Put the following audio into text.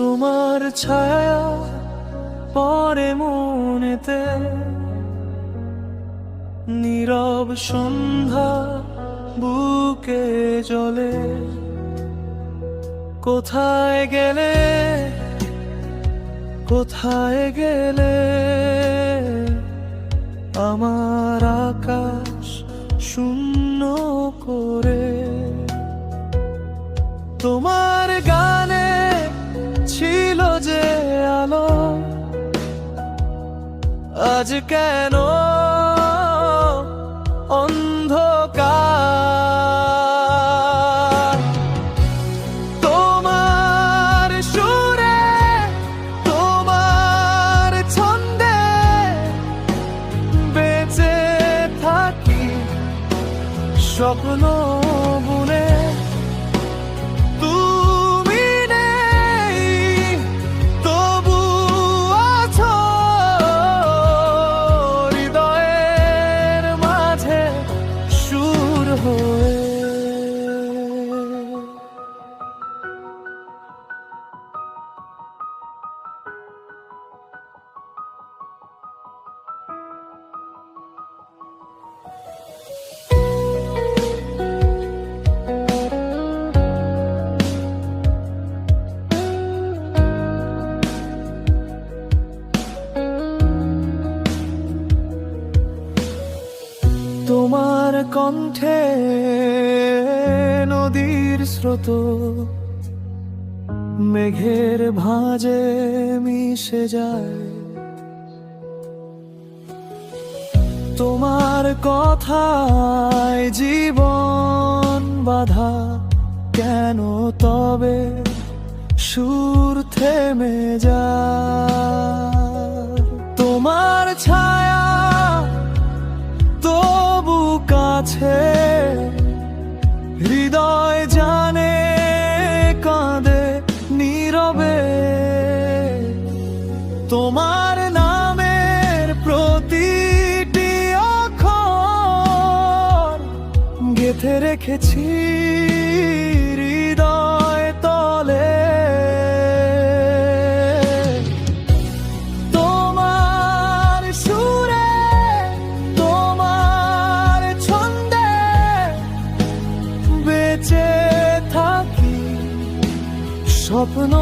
তোমার ছায়া পরে মনেতে, নীরব সন্ধ্যা বুকে জ্বলে। কোথায় গেলে, কোথায় গেলে আমার আকাশ শূন্য করে? তোমার গানে ছিল যে আলো, আজ কেন অন্ধকার? তোমার সুরে, তোমার ছন্দে বেঁচে থাকি স্বপ্ন বুনে। তুমি নেই তবু আছো হৃদয়ের মাঝে সুর হয়ে। তোমার কণ্ঠে নদীর স্রোত মেঘের ভাঁজে মিশে যায়। তোমার কথায় জীবন বাঁধা, কেন তবে সুর থেমে যায়? তোমার ছায়া তবু কাছে, হৃদয় জানে কাঁদে নীরবে। তোমার নামের প্রতিটি অক্ষর গেঁথে রেখেছি হৃদয় তলে। তোমার সুরে, তোমার ছন্দে বেঁচে থাকি স্বপ্ন